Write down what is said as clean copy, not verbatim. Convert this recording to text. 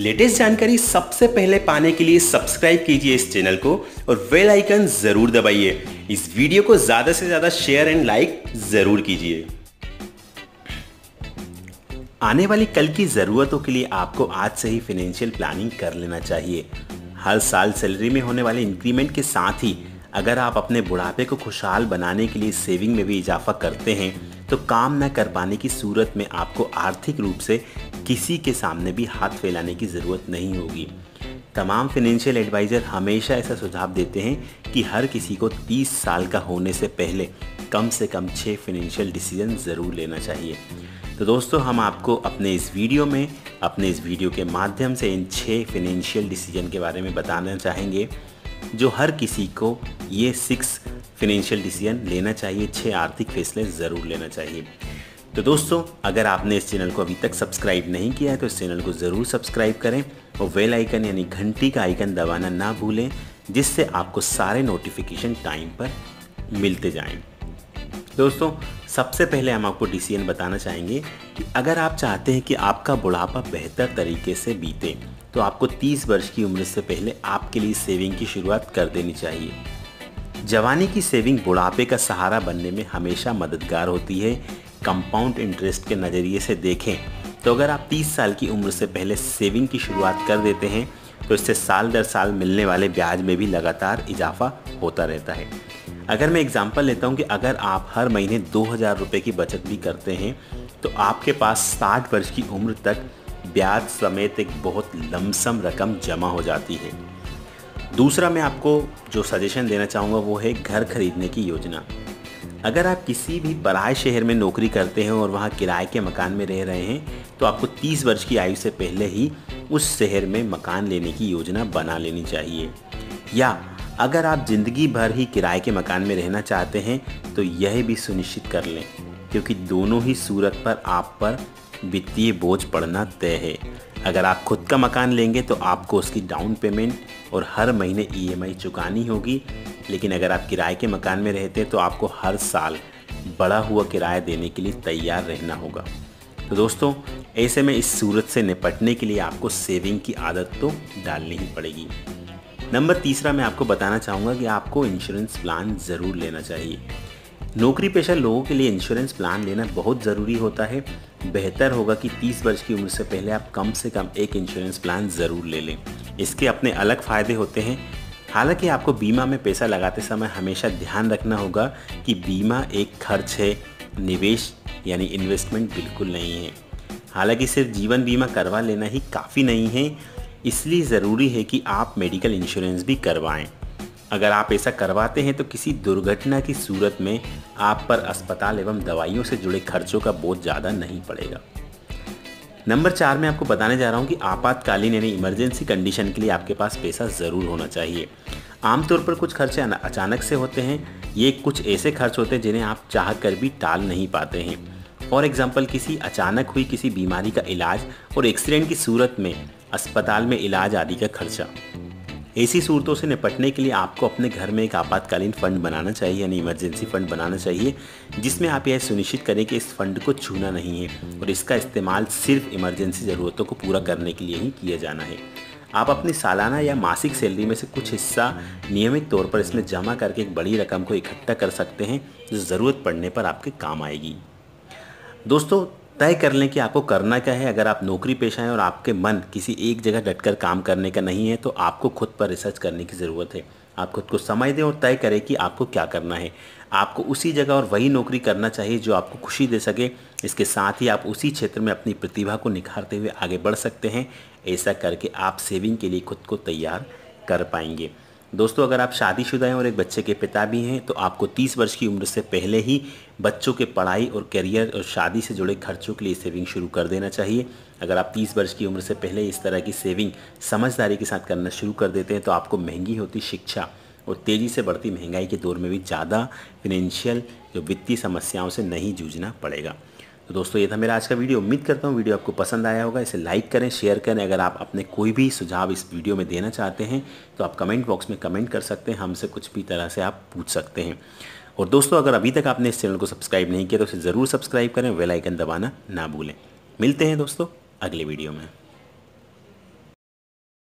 Latest जानकारी सबसे पहले पाने के लिए सब्सक्राइब कीजिए इस चैनल को और बेल आइकन जरूर दबाइए। इस वीडियो को ज़्यादा से ज़्यादा शेयर एंड लाइक ज़रूर कीजिए। आने वाली कल की ज़रूरतों के लिए आपको आज से ही फाइनेंशियल प्लानिंग कर लेना चाहिए। हर साल सैलरी में होने वाले इंक्रीमेंट के साथ ही अगर आप अपने बुढ़ापे को खुशहाल बनाने के लिए सेविंग में भी इजाफा करते हैं तो काम न कर पाने की सूरत में आपको आर्थिक रूप से किसी के सामने भी हाथ फैलाने की ज़रूरत नहीं होगी। तमाम फाइनेंशियल एडवाइज़र हमेशा ऐसा सुझाव देते हैं कि हर किसी को 30 साल का होने से पहले कम से कम 6 फाइनेंशियल डिसीजन ज़रूर लेना चाहिए। तो दोस्तों, हम आपको अपने इस वीडियो के माध्यम से इन 6 फाइनेंशियल डिसीजन के बारे में बताना चाहेंगे जो हर किसी को ये 6 फाइनेंशियल डिसीजन लेना चाहिए, 6 आर्थिक फैसले ज़रूर लेना चाहिए। तो दोस्तों, अगर आपने इस चैनल को अभी तक सब्सक्राइब नहीं किया है तो इस चैनल को ज़रूर सब्सक्राइब करें और बेल आइकन यानी घंटी का आइकन दबाना ना भूलें, जिससे आपको सारे नोटिफिकेशन टाइम पर मिलते जाएं। दोस्तों, सबसे पहले हम आपको डिसीजन बताना चाहेंगे कि अगर आप चाहते हैं कि आपका बुढ़ापा बेहतर तरीके से बीते तो आपको 30 वर्ष की उम्र से पहले आपके लिए सेविंग की शुरुआत कर देनी चाहिए। जवानी की सेविंग बुढ़ापे का सहारा बनने में हमेशा मददगार होती है। कंपाउंड इंटरेस्ट के नज़रिए से देखें तो अगर आप 30 साल की उम्र से पहले सेविंग की शुरुआत कर देते हैं तो इससे साल दर साल मिलने वाले ब्याज में भी लगातार इजाफा होता रहता है। अगर मैं एग्जांपल लेता हूं कि अगर आप हर महीने 2000 रुपये की बचत भी करते हैं तो आपके पास 60 वर्ष की उम्र तक ब्याज समेत एक बहुत लमसम रकम जमा हो जाती है। दूसरा मैं आपको जो सजेशन देना चाहूँगा वो है घर खरीदने की योजना। अगर आप किसी भी पराए शहर में नौकरी करते हैं और वहाँ किराए के मकान में रह रहे हैं तो आपको 30 वर्ष की आयु से पहले ही उस शहर में मकान लेने की योजना बना लेनी चाहिए। या अगर आप ज़िंदगी भर ही किराए के मकान में रहना चाहते हैं तो यह भी सुनिश्चित कर लें, क्योंकि दोनों ही सूरत पर आप पर वित्तीय बोझ पड़ना तय है। अगर आप खुद का मकान लेंगे तो आपको उसकी डाउन पेमेंट और हर महीने EMI चुकानी होगी, लेकिन अगर आप किराए के मकान में रहते हैं तो आपको हर साल बढ़ा हुआ किराया देने के लिए तैयार रहना होगा। तो दोस्तों, ऐसे में इस सूरत से निपटने के लिए आपको सेविंग की आदत तो डालनी ही पड़ेगी। नंबर तीसरा मैं आपको बताना चाहूँगा कि आपको इंश्योरेंस प्लान ज़रूर लेना चाहिए। नौकरी पेशा लोगों के लिए इंश्योरेंस प्लान लेना बहुत ज़रूरी होता है। बेहतर होगा कि 30 वर्ष की उम्र से पहले आप कम से कम एक इंश्योरेंस प्लान ज़रूर ले लें। इसके अपने अलग फ़ायदे होते हैं। हालांकि आपको बीमा में पैसा लगाते समय हमेशा ध्यान रखना होगा कि बीमा एक खर्च है, निवेश यानी इन्वेस्टमेंट बिल्कुल नहीं है। हालांकि सिर्फ जीवन बीमा करवा लेना ही काफ़ी नहीं है, इसलिए ज़रूरी है कि आप मेडिकल इंश्योरेंस भी करवाएं। अगर आप ऐसा करवाते हैं तो किसी दुर्घटना की सूरत में आप पर अस्पताल एवं दवाइयों से जुड़े खर्चों का बोझ ज़्यादा नहीं पड़ेगा। नंबर 4 में आपको बताने जा रहा हूँ कि आपातकालीन यानी इमरजेंसी कंडीशन के लिए आपके पास पैसा ज़रूर होना चाहिए। आमतौर पर कुछ खर्चे अचानक से होते हैं। ये कुछ ऐसे खर्च होते हैं जिन्हें आप चाह कर भी टाल नहीं पाते हैं। फॉर एग्जाम्पल, किसी अचानक हुई किसी बीमारी का इलाज और एक्सीडेंट की सूरत में अस्पताल में इलाज आदि का खर्चा। ऐसी सूरतों से निपटने के लिए आपको अपने घर में एक आपातकालीन फंड बनाना चाहिए यानी इमरजेंसी फंड बनाना चाहिए, जिसमें आप यह सुनिश्चित करें कि इस फंड को छूना नहीं है और इसका इस्तेमाल सिर्फ इमरजेंसी ज़रूरतों को पूरा करने के लिए ही किया जाना है। आप अपनी सालाना या मासिक सैलरी में से कुछ हिस्सा नियमित तौर पर इसमें जमा करके एक बड़ी रकम को इकट्ठा कर सकते हैं जो ज़रूरत पड़ने पर आपके काम आएगी। दोस्तों, तय कर लें कि आपको करना क्या है। अगर आप नौकरी पेशा हैं और आपके मन किसी एक जगह डटकर काम करने का नहीं है तो आपको खुद पर रिसर्च करने की ज़रूरत है। आप खुद को समय दें और तय करें कि आपको क्या करना है। आपको उसी जगह और वही नौकरी करना चाहिए जो आपको खुशी दे सके। इसके साथ ही आप उसी क्षेत्र में अपनी प्रतिभा को निखारते हुए आगे बढ़ सकते हैं। ऐसा करके आप सेविंग के लिए खुद को तैयार कर पाएंगे। दोस्तों, अगर आप शादीशुदा हैं और एक बच्चे के पिता भी हैं तो आपको 30 वर्ष की उम्र से पहले ही बच्चों के पढ़ाई और करियर और शादी से जुड़े खर्चों के लिए सेविंग शुरू कर देना चाहिए। अगर आप 30 वर्ष की उम्र से पहले इस तरह की सेविंग समझदारी के साथ करना शुरू कर देते हैं तो आपको महंगी होती शिक्षा और तेज़ी से बढ़ती महंगाई के दौर में भी ज़्यादा फाइनेंशियल जो वित्तीय समस्याओं से नहीं जूझना पड़ेगा। तो दोस्तों, ये था मेरा आज का वीडियो। उम्मीद करता हूँ वीडियो आपको पसंद आया होगा। इसे लाइक करें, शेयर करें। अगर आप अपने कोई भी सुझाव इस वीडियो में देना चाहते हैं तो आप कमेंट बॉक्स में कमेंट कर सकते हैं। हमसे कुछ भी तरह से आप पूछ सकते हैं। और दोस्तों, अगर अभी तक आपने इस चैनल को सब्सक्राइब नहीं किया तो इसे ज़रूर सब्सक्राइब करें, बेल आइकन दबाना ना भूलें। मिलते हैं दोस्तों अगले वीडियो में।